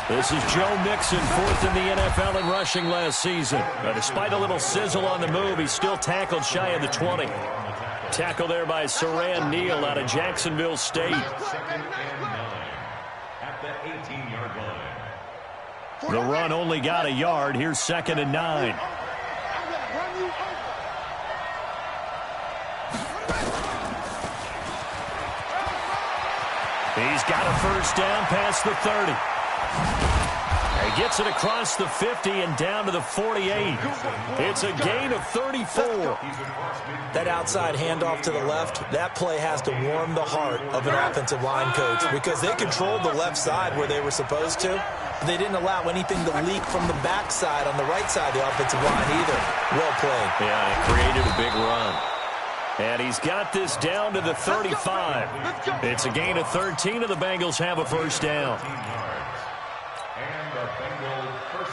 This is Joe Mixon, fourth in the NFL in rushing last season. Despite a little sizzle on the move, he's still tackled shy of the 20. Tackle there by Saran Neal out of Jacksonville State. The run only got a yard. Here's 2nd and 9. He's got a first down past the 30. He gets it across the 50 and down to the 48. It's a gain of 34. That outside handoff to the left, that play has to warm the heart of an offensive line coach because they controlled the left side where they were supposed to. They didn't allow anything to leak from the backside on the right side of the offensive line either. Well played. Yeah, it created a big run. And he's got this down to the 35. It's a gain of 13, and the Bengals have a first down.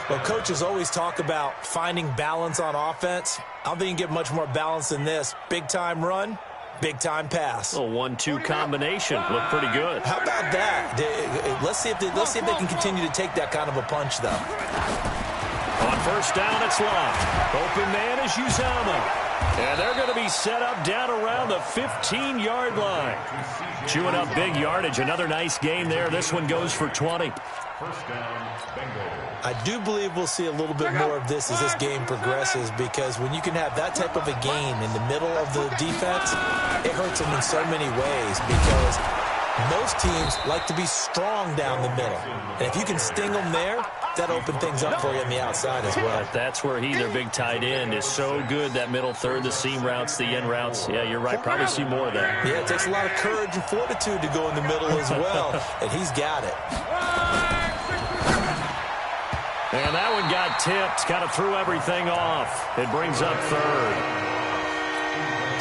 Well, coaches always talk about finding balance on offense. I don't think you can get much more balance than this. Big-time run, big-time pass. A 1-2 combination. Looked pretty good. How about that? Let's see if they can continue to take that kind of a punch, though. On first down, it's locked. Open man is Uzama. And they're going to be set up down around the 15-yard line. Chewing up big yardage. Another nice game there. This one goes for 20. First down, Bengals. I do believe we'll see a little bit more of this as this game progresses because when you can have that type of a game in the middle of the defense, it hurts them in so many ways because most teams like to be strong down the middle. And if you can sting them there, that opens things up for you on the outside as well. That's where their big tight end, is so good, that middle third, the seam routes, the in routes. Yeah, you're right. Probably see more of that. Yeah, it takes a lot of courage and fortitude to go in the middle as well, and he's got it. And that one got tipped. Kind of threw everything off. It brings up third.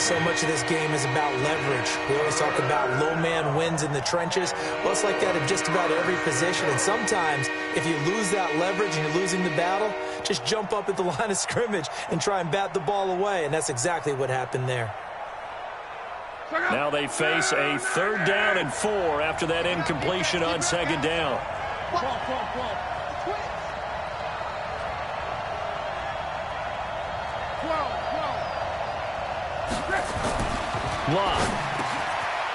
So much of this game is about leverage. We always talk about low man wins in the trenches. Well, it's like that in just about every position. And sometimes, if you lose that leverage and you're losing the battle, just jump up at the line of scrimmage and try and bat the ball away. And that's exactly what happened there. Now they face a 3rd down and 4 after that incompletion on 2nd down. Block.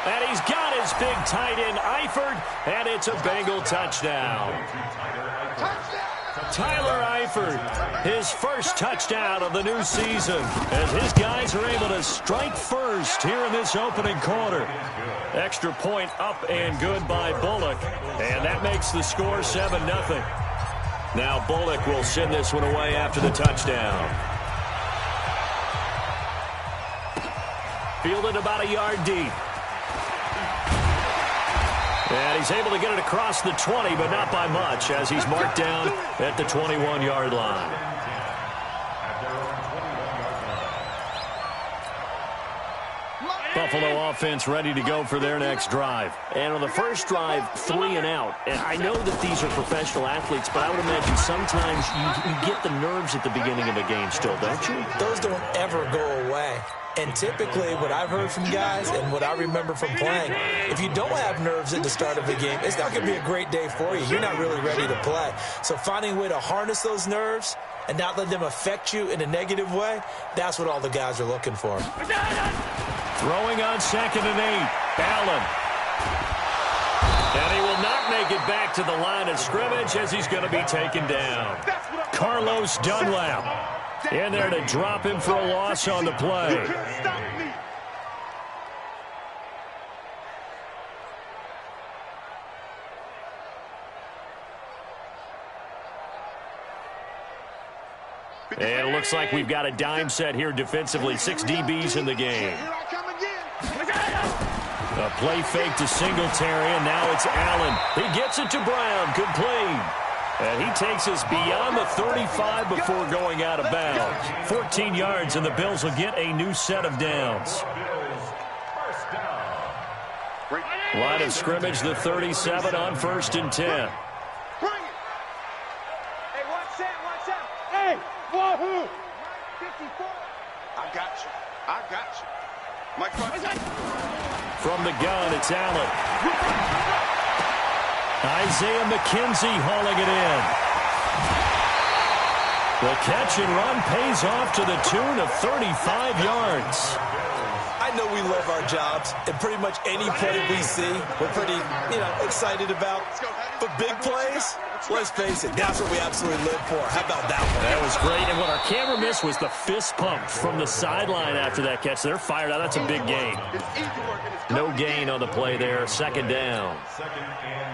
And he's got his big tight end, Eifert, and it's a Bengal touchdown. Tyler Eifert, his first touchdown of the new season, as his guys are able to strike first here in this opening quarter. Extra point up and good by Bullock, and that makes the score 7-0. Now Bullock will send this one away after the touchdown. Fielded about a yard deep. And he's able to get it across the 20, but not by much, as he's marked down at the 21-yard line. Buffalo offense ready to go for their next drive. And on the first drive, 3 and out. And I know that these are professional athletes, but I would imagine sometimes you get the nerves at the beginning of a game still, don't you? Those don't ever go away. And typically, what I've heard from guys and what I remember from playing, if you don't have nerves at the start of a game, it's not going to be a great day for you. You're not really ready to play. So finding a way to harness those nerves and not let them affect you in a negative way, that's what all the guys are looking for. Throwing on 2nd and 8. Allen. And he will not make it back to the line of scrimmage as he's going to be taken down. Carlos Dunlap in there to drop him for a loss on the play. And it looks like we've got a dime set here defensively. 6 DBs in the game. A play fake to Singletary, and now it's Allen. He gets it to Brown. Complete. And he takes us beyond the 35 before going out of bounds. 14 yards, and the Bills will get a new set of downs. Line of scrimmage, the 37 on 1st and 10. Hey, watch out. Hey, wahoo! 54. I got you. From the gun, it's Allen. Isaiah McKenzie hauling it in. The catch and run pays off to the tune of 35 yards. I know we love our jobs, and pretty much any play we see, we're pretty, excited about. But big plays, let's face it, that's what we absolutely live for. How about that one? That was great, and what our camera missed was the fist pump from the sideline after that catch. They're fired out. That's a big gain. No gain on the play there, second down.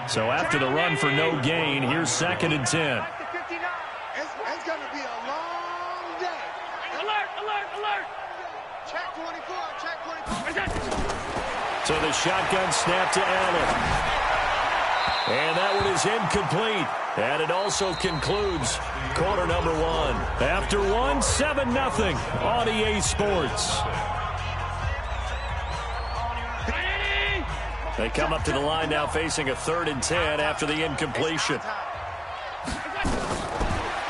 So after the run for no gain, here's 2nd and 10. It's going to be a long day. Alert, alert, alert. Check 24, check 24. So the shotgun snap to Allen. And that one is incomplete. And it also concludes quarter number 1. After 7-0 on EA Sports. They come up to the line now facing a 3rd and 10 after the incompletion.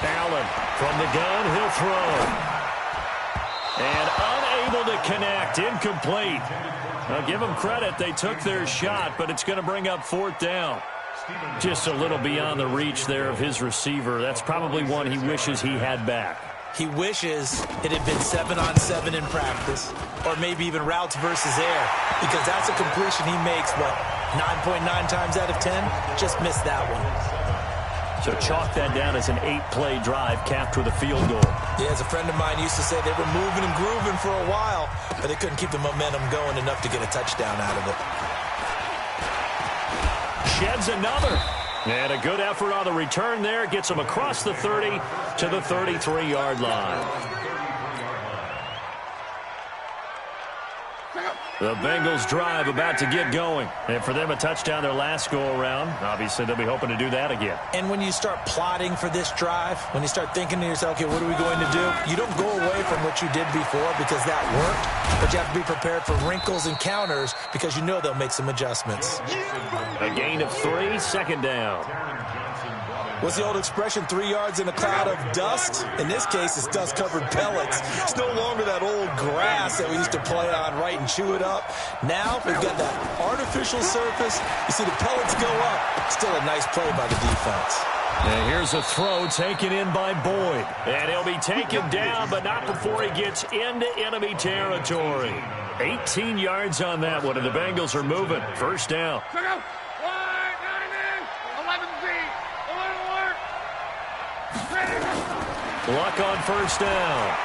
Allen from the gun, he'll throw. And unable to connect, incomplete. Now give them credit, they took their shot, but it's going to bring up 4th down. Just a little beyond the reach there of his receiver. That's probably one he wishes he had back. He wishes it had been 7-on-7 in practice, or maybe even routes versus air, because that's a completion he makes, 9.9 times out of 10? Just missed that one. So chalk that down as an 8-play drive capped with a field goal. Yeah, as a friend of mine used to say, they were moving and grooving for a while, but they couldn't keep the momentum going enough to get a touchdown out of it. Sheds another. And a good effort on the return there. Gets him across the 30 to the 33-yard line. The Bengals drive about to get going. And for them, a touchdown their last go-around. Obviously, they'll be hoping to do that again. And when you start plotting for this drive, when you start thinking to yourself, okay, what are we going to do? You don't go away from what you did before because that worked. But you have to be prepared for wrinkles and counters because you know they'll make some adjustments. A gain of 3, 2nd down. What's the old expression, 3 yards in a cloud of dust? In this case, it's dust-covered pellets. It's no longer that old grass that we used to play on, right, and chew it up. Now we've got that artificial surface. You see the pellets go up. Still a nice play by the defense. And here's a throw taken in by Boyd. And he'll be taken down, but not before he gets into enemy territory. 18 yards on that one, and the Bengals are moving. 1st down. Luck on 1st down.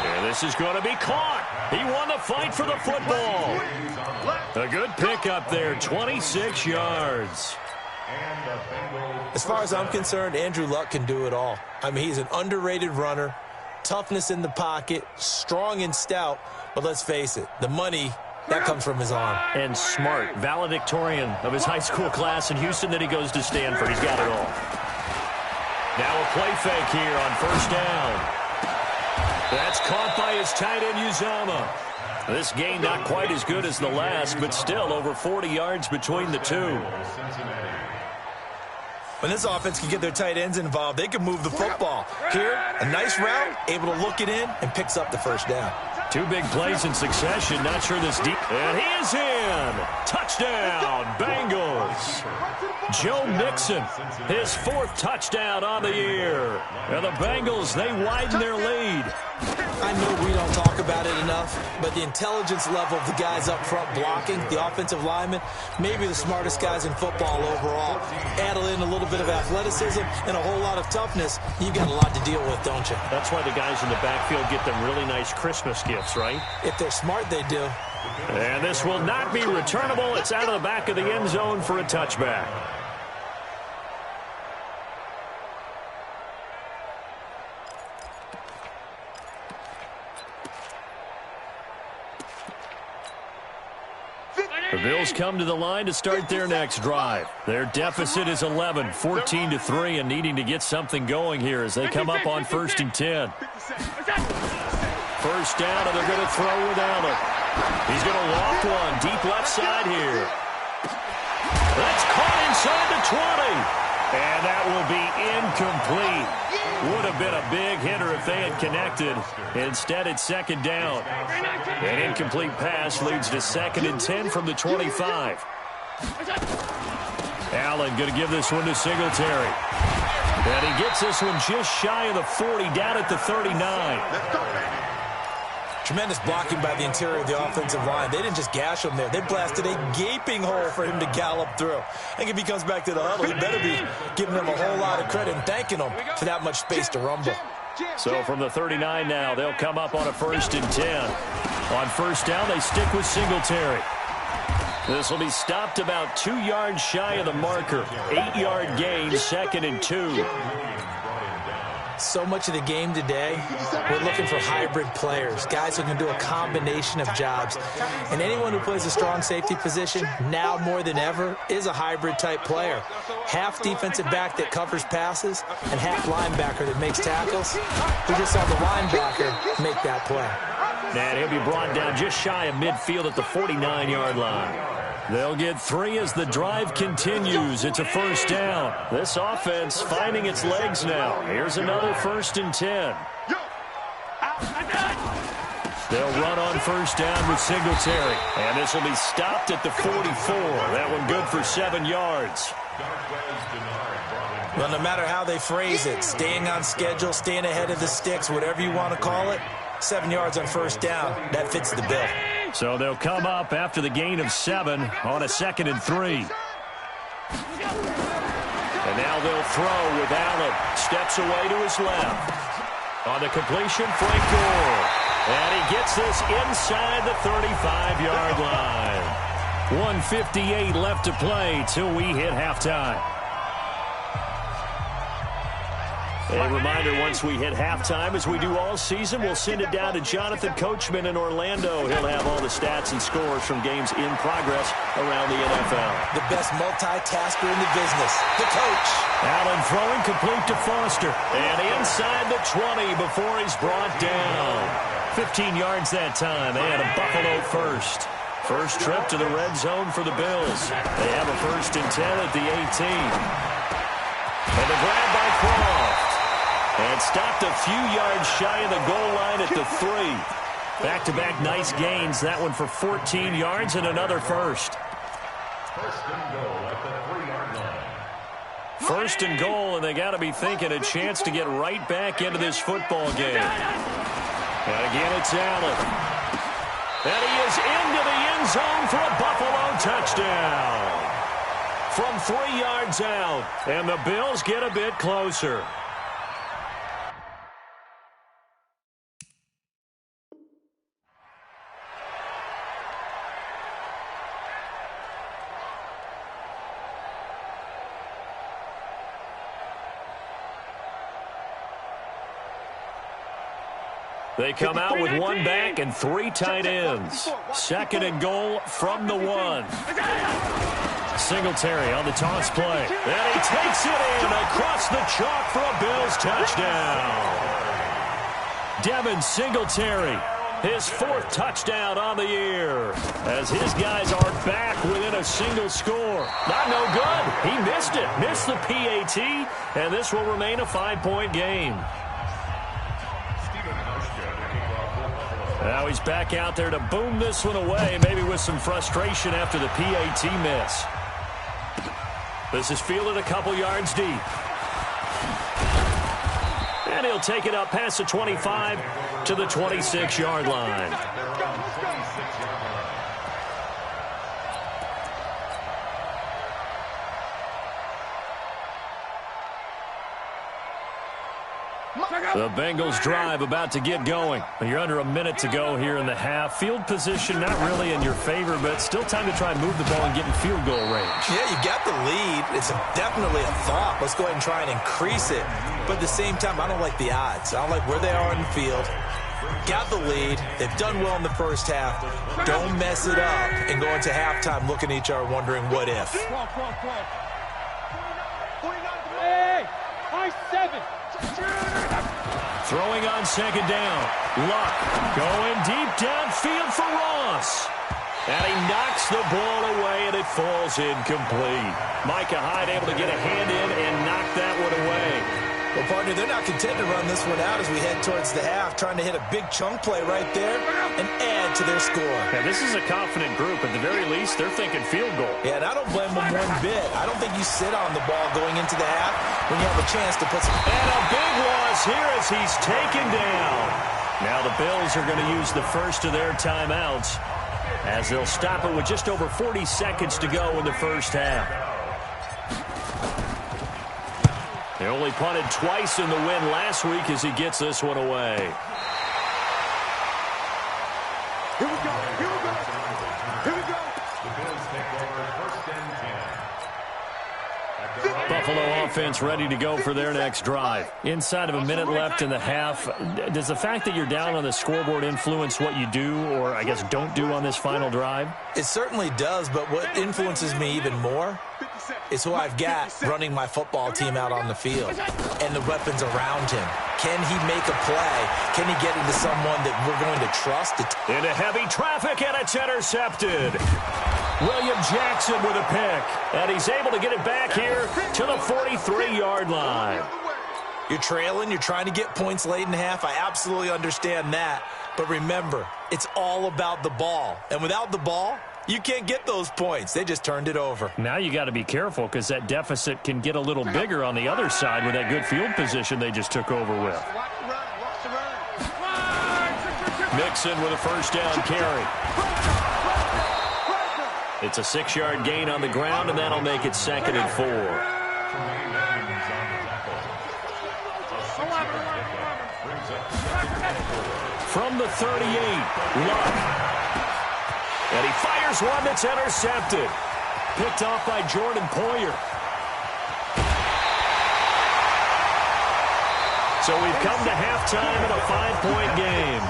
And this is going to be caught. He won the fight for the football. A good pickup there, 26 yards. As far as I'm concerned, Andrew Luck can do it all. I mean, he's an underrated runner, toughness in the pocket, strong and stout. But let's face it, the money, that comes from his arm. And smart, valedictorian of his high school class in Houston, then he goes to Stanford. He's got it all. Now a play fake here on 1st down. That's caught by his tight end, Uzama. This game not quite as good as the last, but still over 40 yards between the two. When this offense can get their tight ends involved, they can move the football. Here, a nice route, able to look it in, and picks up the 1st down. 2 big plays in succession. Not sure this deep. And he is in. Touchdown, Bengals. Joe Mixon, his 4th touchdown on the year. And the Bengals, they widen their lead. I know we don't talk about it enough, but the intelligence level of the guys up front blocking, the offensive linemen, maybe the smartest guys in football overall. Add in a little bit of athleticism and a whole lot of toughness, you've got a lot to deal with, don't you? That's why the guys in the backfield get them really nice Christmas gifts, right? If they're smart, they do. And this will not be returnable. It's out of the back of the end zone for a touchback. The Bills come to the line to start their next drive. Their deficit is 11, 14-3, and needing to get something going here as they come up on 1st and 10. 1st down, and they're going to throw with Allen. He's going to loft one deep left side here. That's caught inside the 20. And that will be incomplete. Would have been a big hitter if they had connected. Instead, it's second down. An incomplete pass leads to 2nd and 10 from the 25. Allen going to give this one to Singletary. And he gets this one just shy of the 40, down at the 39. Tremendous blocking by the interior of the offensive line. They didn't just gash him there. They blasted a gaping hole for him to gallop through. I think if he comes back to the huddle, he better be giving them a whole lot of credit and thanking them for that much space to rumble. So from the 39 now, they'll come up on a 1st and 10. On 1st down, they stick with Singletary. This will be stopped about 2 yards shy of the marker. 8-yard gain, 2nd and 2. So much of the game today, we're looking for hybrid players, guys who can do a combination of jobs. And anyone who plays a strong safety position, now more than ever, is a hybrid-type player. Half defensive back that covers passes and half linebacker that makes tackles. We just saw the linebacker make that play. And he'll be brought down just shy of midfield at the 49-yard line. They'll get 3 as the drive continues. It's a 1st down. This offense finding its legs now. Here's another 1st and 10. They'll run on 1st down with Singletary. And this will be stopped at the 44. That one good for 7 yards. Well, no matter how they phrase it, staying on schedule, staying ahead of the sticks, whatever you want to call it, 7 yards on 1st down, that fits the bill. So they'll come up after the gain of 7 on a 2nd and 3. And now they'll throw with Allen. Steps away to his left. On the completion, Frank Gore. And he gets this inside the 35-yard line. 1:58 left to play till we hit halftime. A reminder, once we hit halftime, as we do all season, we'll send it down to Jonathan Coachman in Orlando. He'll have all the stats and scores from games in progress around the NFL. The best multitasker in the business, the coach. Allen throwing complete to Foster. And inside the 20 before he's brought down. 15 yards that time, and a Buffalo first. First trip to the red zone for the Bills. They have a 1st and 10 at the 18. And the grab by Croft. And stopped a few yards shy of the goal line at the 3. Back-to-back nice gains. That one for 14 yards and another first. 1st and goal at the 3-yard line. 1st and goal, and they got to be thinking a chance to get right back into this football game. And again, it's Allen. And he is into the end zone for a Buffalo touchdown. From 3 yards out, and the Bills get a bit closer. They come out with 1 back and 3 tight ends. 2nd and goal from the 1. Singletary on the toss play. And he takes it in across the chalk for a Bills touchdown. Devin Singletary, his 4th touchdown on the year, as his guys are back within a single score. Not no good. He missed it. Missed the PAT, and this will remain a 5-point game. Now he's back out there to boom this one away, maybe with some frustration after the PAT miss. This is fielded a couple yards deep. And he'll take it up past the 25 to the 26-yard line. The Bengals drive about to get going. You're under a minute to go here in the half. Field position not really in your favor, but still time to try and move the ball and get in field goal range. Yeah, you got the lead. It's definitely a thought. Let's go ahead and try and increase it. But at the same time, I don't like the odds. I don't like where they are in the field. Got the lead. They've done well in the first half. Don't mess it up and go into halftime looking at each other wondering what if. Hey, high 7. Throwing on 2nd down. Luck going deep downfield for Ross. And he knocks the ball away, and it falls incomplete. Micah Hyde able to get a hand in and knock that one away. Well, partner, they're not content to run this one out as we head towards the half, trying to hit a big chunk play right there and add to their score. Yeah, this is a confident group. At the very least, they're thinking field goal. Yeah, and I don't blame them one bit. I don't think you sit on the ball going into the half when you have a chance to put some... And a big loss here as he's taken down. Now the Bills are going to use the first of their timeouts as they'll stop it with just over 40 seconds to go in the first half. They only punted twice in the win last week as he gets this one away. Here we go. Here we go. Here we go. The Bills take over 1st and 10. Buffalo offense ready to go for their next drive. Inside of a minute left in the half, does the fact that you're down on the scoreboard influence what you do, or I guess don't do on this final drive? It certainly does, but what influences me even more is who I've got running my football team out on the field and the weapons around him. Can he make a play? Can he get into someone that we're going to trust? Into heavy traffic, and it's intercepted. William Jackson with a pick, and he's able to get it back here to the 43-yard line. You're trailing, you're trying to get points late in the half. I absolutely understand that. But remember, it's all about the ball. And without the ball, you can't get those points. They just turned it over. Now you got to be careful because that deficit can get a little bigger on the other side with that good field position they just took over with. Mixon with a first down carry. It's a 6-yard gain on the ground, and that'll make it 2nd and 4. From the 38, Luck. And he fires one that's intercepted. Picked off by Jordan Poyer. So we've come to halftime in a 5-point game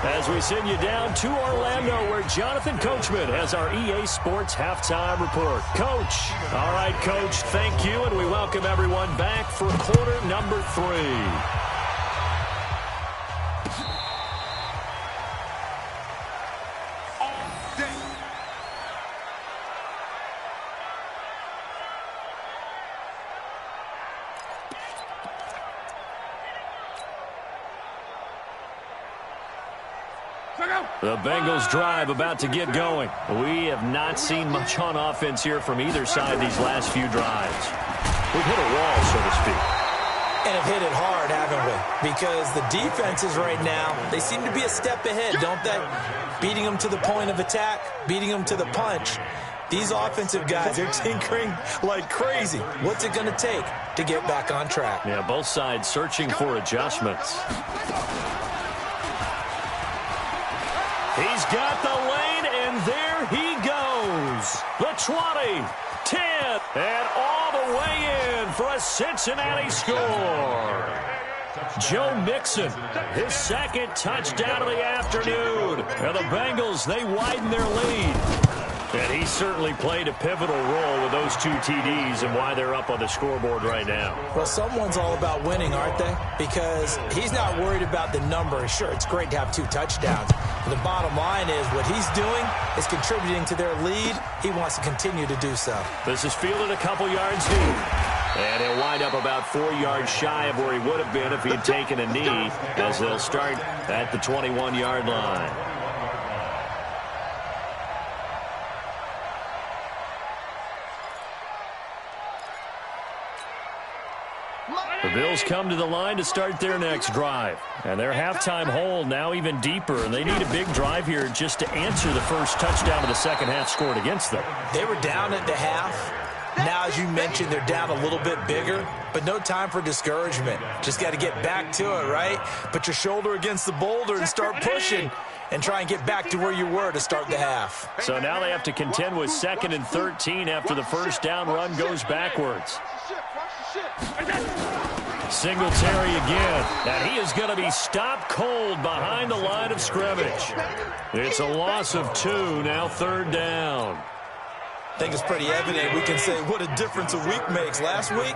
as we send you down to Orlando, where Jonathan Coachman has our EA Sports halftime report. Coach. All right, Coach, thank you, and we welcome everyone back for quarter number 3. The Bengals drive about to get going. We have not seen much on offense here from either side these last few drives. We've hit a wall, so to speak. And have hit it hard, haven't we? Because the defenses right now, they seem to be a step ahead, don't they? Beating them to the point of attack, beating them to the punch. These offensive guys are tinkering like crazy. What's it going to take to get back on track? Yeah, both sides searching for adjustments. He's got the lane, and there he goes. The 20, 10, and all the way in for a Cincinnati score. Joe Mixon, his 2nd touchdown of the afternoon. And the Bengals, they widen their lead. And he certainly played a pivotal role with those 2 TDs and why they're up on the scoreboard right now. Well, someone's all about winning, aren't they? Because he's not worried about the number. Sure, it's great to have 2 touchdowns. But the bottom line is what he's doing is contributing to their lead. He wants to continue to do so. This is fielded a couple yards deep. And he'll wind up about 4 yards shy of where he would have been if he had taken a knee, as they'll start at the 21-yard line. The Bills come to the line to start their next drive. And their halftime hole now even deeper. And they need a big drive here just to answer the first touchdown of the second half scored against them. They were down at the half. Now, as you mentioned, they're down a little bit bigger. But no time for discouragement. Just got to get back to it, right? Put your shoulder against the boulder and start pushing. And try and get back to where you were to start the half. So now they have to contend with 2nd and 13 after the first down run goes backwards. Singletary again, and he is going to be stopped cold behind the line of scrimmage. It's a loss of 2, now 3rd down. I think it's pretty evident. We can say what a difference a week makes. Last week,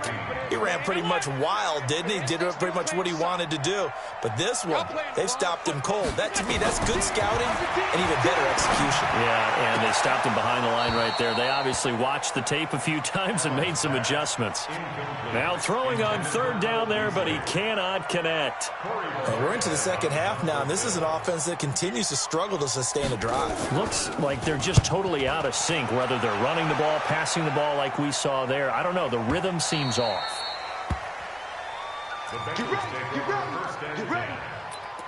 he ran pretty much wild, didn't he? Did pretty much what he wanted to do. But this one, they've stopped him cold. That, to me, that's good scouting and even better execution. Yeah, and they stopped him behind the line right there. They obviously watched the tape a few times and made some adjustments. Now throwing on third down there, but he cannot connect. And we're into the second half now, and this is an offense that continues to struggle to sustain a drive. Looks like they're just totally out of sync, whether they're running the ball, passing the ball like we saw there. I don't know. The rhythm seems off. The Bengals take over first and 10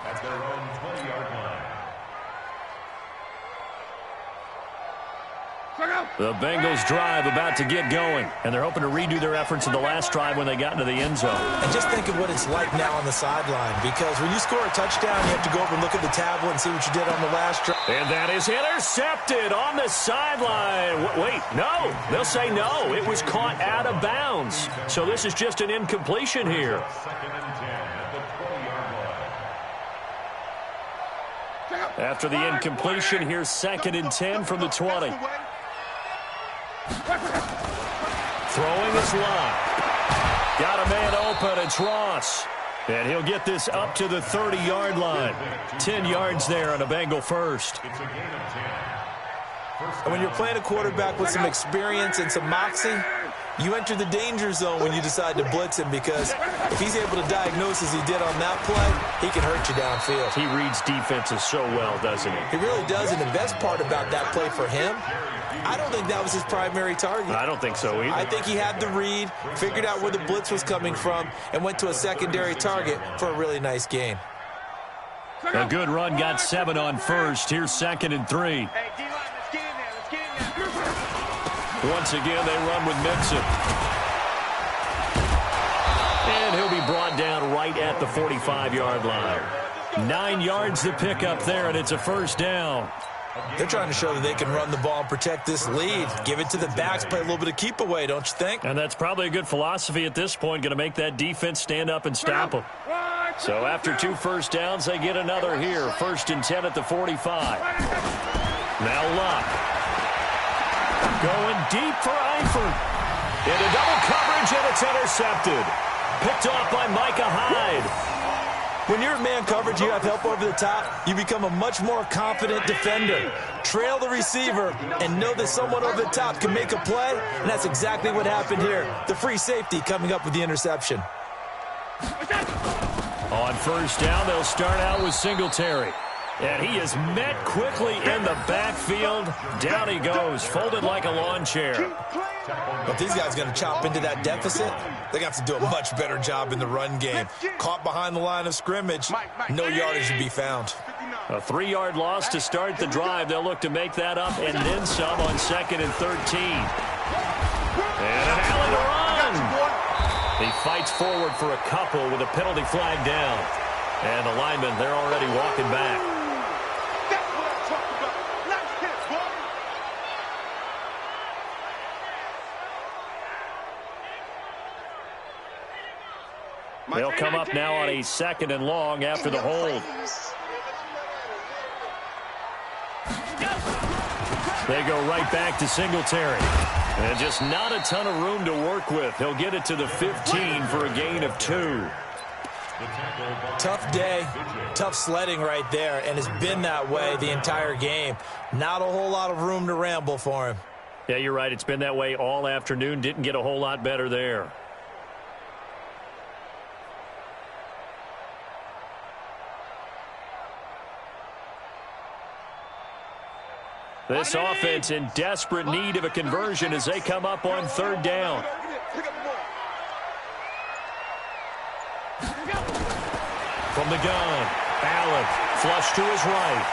at their own 20-yard line. The Bengals drive about to get going, and they're hoping to redo their efforts in the last drive when they got into the end zone. And just think of what it's like now on the sideline, because when you score a touchdown, you have to go over and look at the tablet and see what you did on the last drive. And that is intercepted on the sideline. Wait, no. They'll say no. It was caught out of bounds. So this is just an incompletion here. Second and 10 at the 20-yard line. After the incompletion, here's second and 10 from the 20. Throwing is Locke. Got a man open. It's Ross. And he'll get this up to the 30-yard line. 10 yards there on a Bengal first. It's a gain of 10. And when you're playing a quarterback with some experience and some moxie, you enter the danger zone when you decide to blitz him, because if he's able to diagnose as he did on that play, he can hurt you downfield. He reads defenses so well, doesn't he? He really does, and the best part about that play for him, I don't think that was his primary target. I don't think so either. I think he had the read, figured out where the blitz was coming from, and went to a secondary target for a really nice gain. A good run got 7 on first. Here's second and 3. Hey, D-line, let's get in there. Let's get in there. Once again, they run with Mixon. And he'll be brought down right at the 45-yard line. 9 yards to pick up there, and it's a first down. They're trying to show that they can run the ball and protect this lead. Give it to the backs, play a little bit of keep away, don't you think? And that's probably a good philosophy at this point, going to make that defense stand up and stop them. So after 2 first downs, they get another here. First and 10 at the 45. Now Luck. Going deep for Eifert. Into double coverage, and it's intercepted. Picked off by Micah Hyde. When you're in man coverage, you have help over the top, you become a much more confident defender. Trail the receiver and know that someone over the top can make a play, and that's exactly what happened here. The free safety coming up with the interception. On first down, they'll start out with Singletary. And he is met quickly in the backfield. Down he goes, folded like a lawn chair. But these guys are going to chop into that deficit. They're going to have to do a much better job in the run game. Caught behind the line of scrimmage, no yardage to be found. A 3-yard loss to start the drive. They'll look to make that up and then some on second and 13. And an alley to run. He fights forward for a couple with a penalty flag down. And the linemen, they're already walking back. That's what I'm talking about. Nice hit, boy. They'll come up now on a second and long after the hold. They go right back to Singletary. And just not a ton of room to work with. He'll get it to the 15 for a gain of 2. Tough day, tough sledding right there, and it's been that way the entire game. Not a whole lot of room to ramble for him. Yeah, you're right. It's been that way all afternoon. Didn't get a whole lot better there. This offense in desperate need of a conversion as they come up on third down. From the gun, Allen, flush to his right.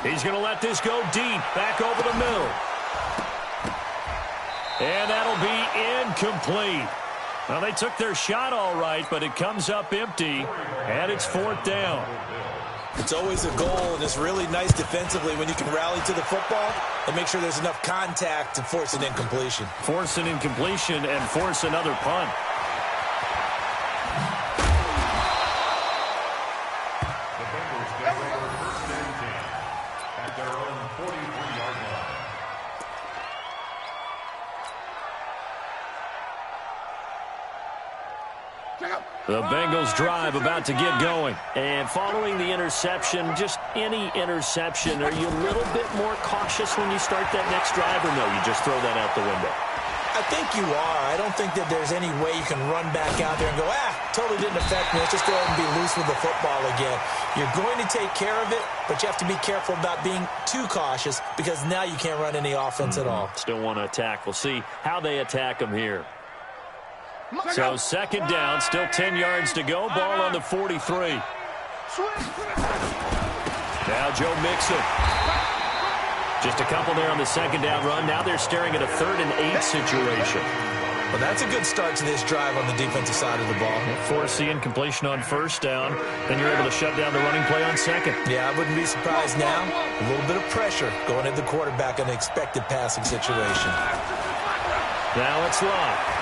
He's going to let this go deep, back over the middle. And that'll be incomplete. Well, they took their shot all right, but it comes up empty, and it's fourth down. It's always a goal, and it's really nice defensively when you can rally to the football and make sure there's enough contact to force an incompletion. Force an incompletion and force another punt. The Bengals drive about to get going. And following the interception, just any interception, are you a little bit more cautious when you start that next drive, or no, you just throw that out the window? I think you are. I don't think that there's any way you can run back out there and go, totally didn't affect me. Let's just go ahead and be loose with the football again. You're going to take care of it, but you have to be careful about being too cautious because now you can't run any offense at all. Still want to attack. We'll see how they attack them here. So second down, still 10 yards to go. Ball on the 43. Now Joe Mixon. Just a couple there on the second down run. Now they're staring at a 3rd and 8 situation. Well, that's a good start to this drive on the defensive side of the ball. Force the incompletion on first down. Then you're able to shut down the running play on second. Yeah, I wouldn't be surprised now. A little bit of pressure going at the quarterback in an expected passing situation. Now it's Love.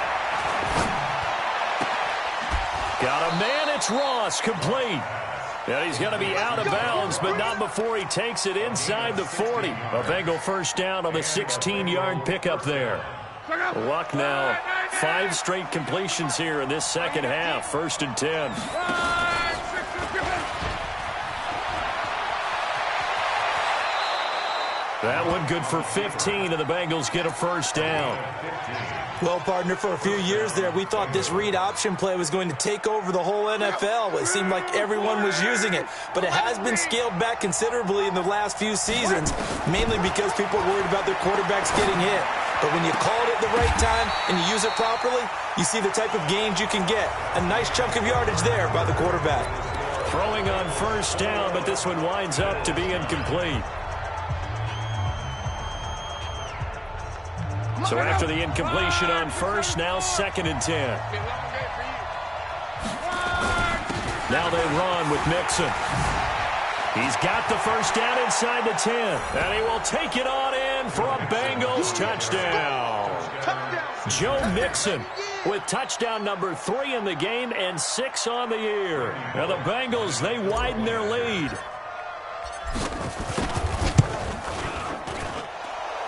Got a man, it's Ross, complete. And he's going to be out of bounds, but not before he takes it inside the 40. A Bengal first down on the 16-yard pickup there. Luck now, 5 straight completions here in this second half, 1st and 10. That one good for 15, and the Bengals get a first down. Well, partner, for a few years there, we thought this read option play was going to take over the whole NFL. It seemed like everyone was using it, but it has been scaled back considerably in the last few seasons, mainly because people are worried about their quarterbacks getting hit. But when you call it at the right time and you use it properly, you see the type of gains you can get. A nice chunk of yardage there by the quarterback. Throwing on first down, but this one winds up to be incomplete. So after the incompletion on first, now 2nd and 10. Now they run with Mixon. He's got the first down inside the 10. And he will take it on in for a Bengals touchdown. Joe Mixon with touchdown number 3 in the game and 6 on the year. And the Bengals, they widen their lead.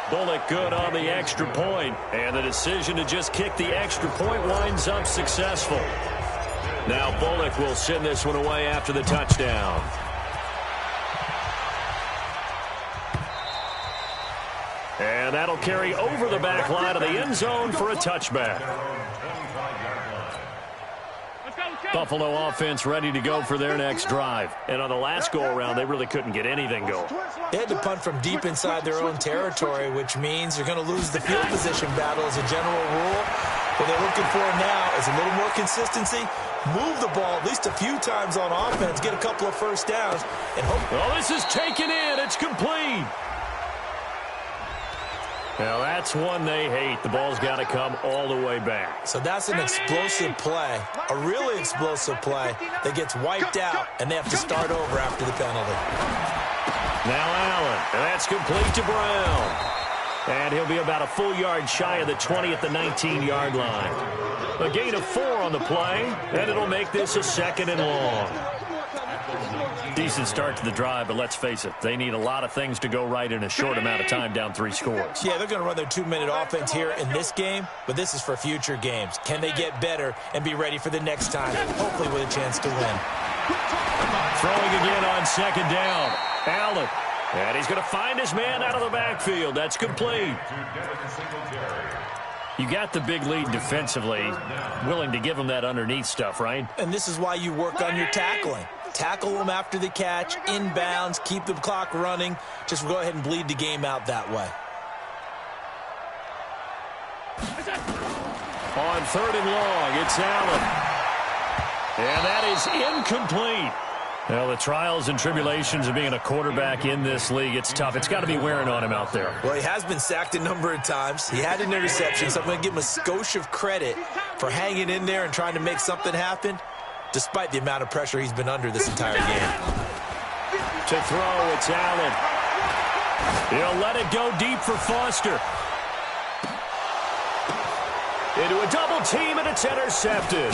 Bullock good on the extra point, and the decision to just kick the extra point winds up successful. Now Bullock will send this one away after the touchdown. And that'll carry over the back line of the end zone for a touchback. Buffalo offense ready to go for their next drive. And on the last go-around, they really couldn't get anything going. They had to punt from deep inside their own territory, which means you're going to lose the field position battle as a general rule. What they're looking for now is a little more consistency, move the ball at least a few times on offense, get a couple of first downs, and hope. Well, this is taken in. It's complete. Now, that's one they hate. The ball's got to come all the way back. So that's an explosive play, a really explosive play that gets wiped out, and they have to start over after the penalty. Now Allen, and that's complete to Brown. And he'll be about a full yard shy of the 20 at the 19-yard line. A gain of 4 on the play, and it'll make this a 2nd and long. Decent start to the drive, but let's face it, they need a lot of things to go right in a short amount of time, down 3 scores. Yeah, they're going to run their 2-minute offense here in this game, but this is for future games. Can they get better and be ready for the next time, hopefully with a chance to win? Throwing again on 2nd down. Allen. And he's going to find his man out of the backfield. That's complete. You got the big lead defensively, willing to give him that underneath stuff, right? And this is why you work on your tackling. Tackle them after the catch, inbounds, keep the clock running. Just go ahead and bleed the game out that way. On 3rd and long, it's Allen. And that is incomplete. Well, the trials and tribulations of being a quarterback in this league, it's tough. It's got to be wearing on him out there. Well, he has been sacked a number of times. He had an interception, so I'm going to give him a skosh of credit for hanging in there and trying to make something happen, despite the amount of pressure he's been under this entire game. To throw, it's Allen. He'll let it go deep for Foster. Into a double team, and it's intercepted.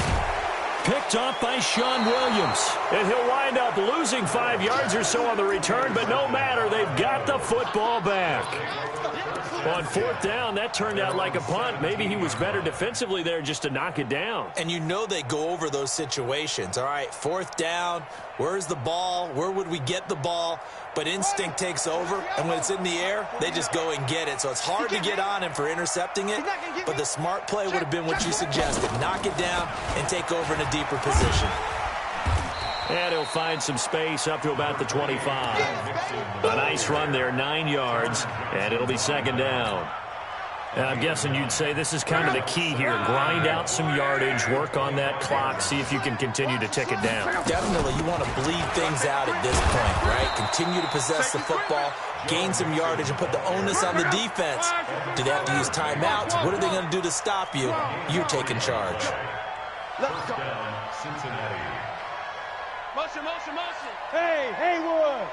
Picked off by Sean Williams. And he'll wind up losing 5 yards or so on the return, but no matter, they've got the football back. On 4th down, that turned out like a punt. Maybe he was better defensively there just to knock it down. And you know they go over those situations. All right, 4th down, where's the ball? Where would we get the ball? But instinct takes over, and when it's in the air, they just go and get it. So it's hard to get on him for intercepting it, but the smart play would have been what you suggested. Knock it down and take over in a deeper position. And he'll find some space up to about the 25. A nice run there, 9 yards, and it'll be 2nd down. And I'm guessing you'd say this is kind of the key here. Grind out some yardage, work on that clock, see if you can continue to tick it down. Definitely, you want to bleed things out at this point, right? Continue to possess the football, gain some yardage, and put the onus on the defense. Do they have to use timeouts? What are they going to do to stop you? You're taking charge. First down, Cincinnati. Motion, motion, motion. Hey, Haywood.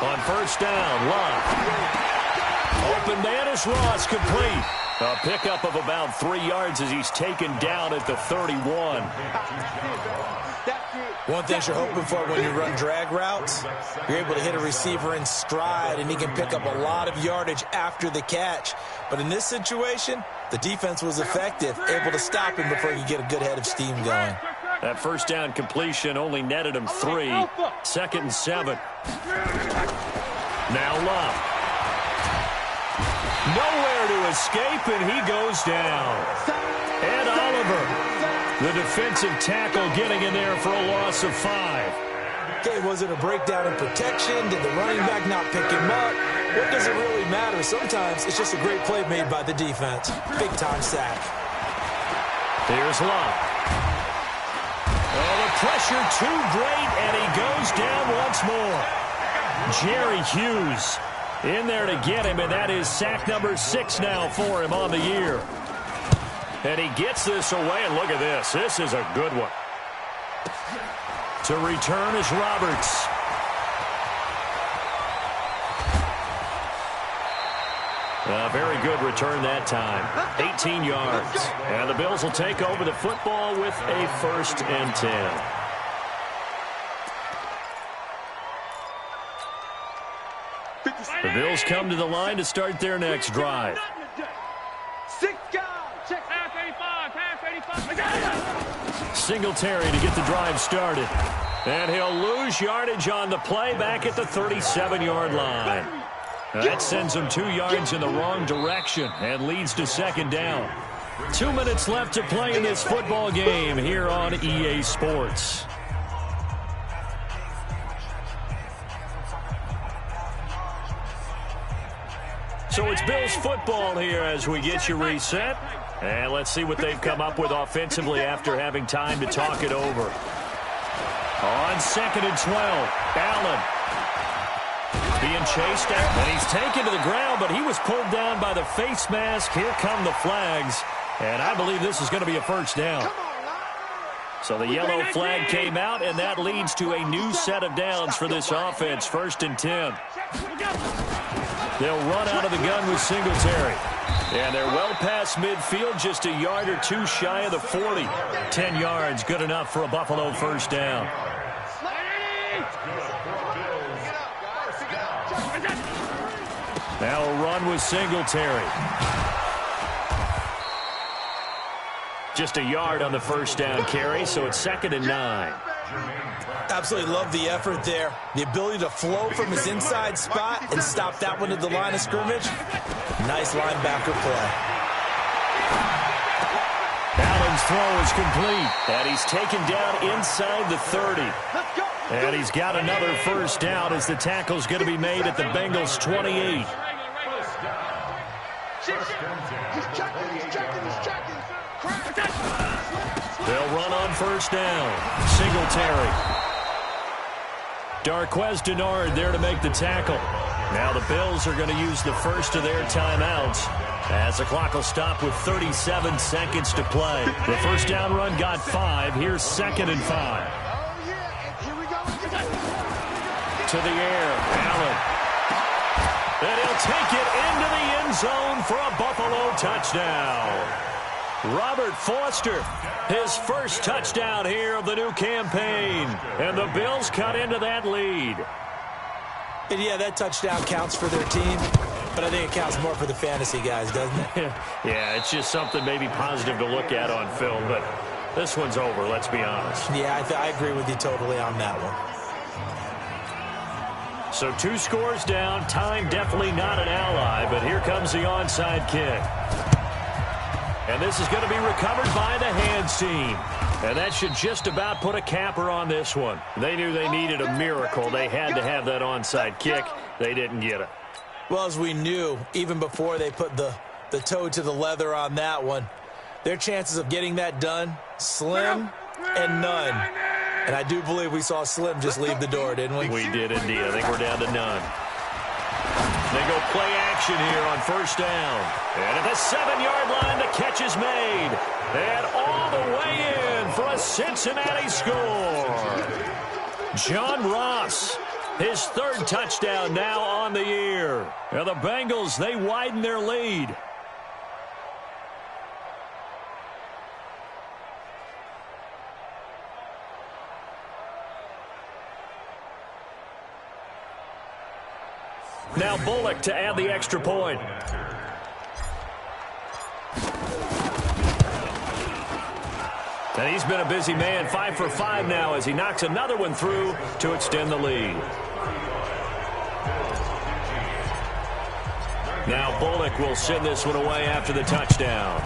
On 1st down, Love. Open man is Ross, complete. A pickup of about 3 yards as he's taken down at the 31. One thing you're hoping for when you run drag routes, you're able to hit a receiver in stride, and he can pick up a lot of yardage after the catch. But in this situation, the defense was effective, able to stop him before he could get a good head of steam going. That 1st down completion only netted him 3. 2nd and 7. Now Love. Nowhere to escape, and he goes down. Ed Oliver, the defensive tackle, getting in there for a loss of 5. Okay, was it a breakdown in protection? Did the running back not pick him up? What does it really matter? Sometimes it's just a great play made by the defense. Big-time sack. Here's Love. Oh, the pressure too great, and he goes down once more. Jerry Hughes in there to get him, and that is sack number 6 now for him on the year. And he gets this away, and look at this. This is a good one. To return is Roberts. A very good return that time. 18 yards. And the Bills will take over the football with a 1st and 10. The Bills come to the line to start their next drive. 6 guys. Check. Pass 85. Pass 85. Singletary to get the drive started. And he'll lose yardage on the play back at the 37-yard line. That sends him 2 yards in the wrong direction and leads to 2nd down. 2 minutes left to play in this football game here on EA Sports. So it's Bills football here as we get you reset. And let's see what they've come up with offensively after having time to talk it over. On 2nd and 12, Allen being chased out, and he's taken to the ground, but he was pulled down by the face mask. Here come the flags, and I believe this is going to be a 1st down. So the yellow flag came out, and that leads to a new set of downs for this offense. 1st and 10. They'll run out of the gun with Singletary. And they're well past midfield, just a yard or 2 shy of the 40. 10 yards, good enough for a Buffalo 1st down. Now a run with Singletary. Just a yard on the 1st down carry, so it's 2nd and 9. Absolutely love the effort there. The ability to flow from his inside spot and stop that one at the line of scrimmage. Nice linebacker play. Allen's throw is complete, and he's taken down inside the 30. And he's got another 1st down as the tackle's going to be made at the Bengals' 28. They'll run on 1st down. Singletary. Darquez Denard there to make the tackle. Now the Bills are going to use the first of their timeouts as the clock will stop with 37 seconds to play. The 1st down run got 5. Here's 2nd and 5. To the air, Allen. And he'll take it into the end zone for a Buffalo touchdown. Robert Foster, his first touchdown here of the new campaign. And the Bills cut into that lead. And yeah, that touchdown counts for their team, but I think it counts more for the fantasy guys, doesn't it? Yeah, it's just something maybe positive to look at on film, but this one's over, let's be honest. Yeah, I agree with you totally on that one. So 2 scores down, time definitely not an ally, but here comes the onside kick. And this is going to be recovered by the hands team. And that should just about put a capper on this one. They knew they needed a miracle. They had to have that onside kick. They didn't get it. Well, as we knew, even before they put the toe to the leather on that one, their chances of getting that done, slim and none. And I do believe we saw Slim just leave the door, didn't we? We did indeed. I think we're down to none. They go play action here on first down. And at the 7-yard line, the catch is made. And all the way in for a Cincinnati score. John Ross, his 3rd touchdown now on the year. And the Bengals, they widen their lead. Now Bullock to add the extra point. And he's been a busy man, 5 for 5 now as he knocks another one through to extend the lead. Now Bullock will send this one away after the touchdown.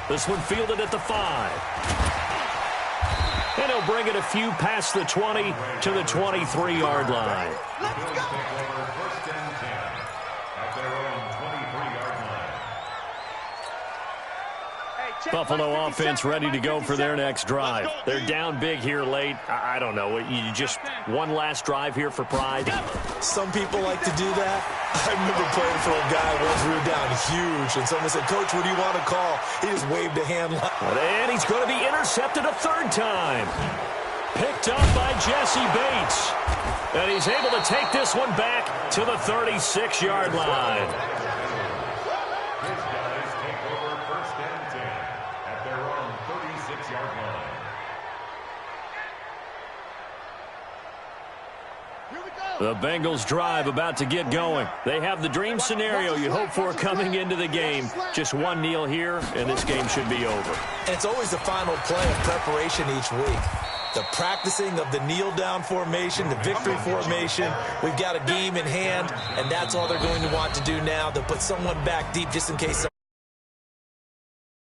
This one fielded at the 5. And he'll bring it a few past the 20 to the 23-yard line. Buffalo offense ready to go for their next drive. They're down big here late. I don't know. You just one last drive here for pride. Some people like to do that. I remember playing for a guy once we were down huge, and someone said, "Coach, what do you want to call?" He just waved a hand. And he's going to be intercepted a 3rd time. Picked up by Jesse Bates. And he's able to take this one back to the 36-yard line. The Bengals drive about to get going. They have the dream scenario you hope for coming into the game. Just one kneel here, and this game should be over. And it's always the final play of preparation each week. The practicing of the kneel-down formation, the victory formation. We've got a game in hand, and that's all they're going to want to do now. They'll put someone back deep just in case.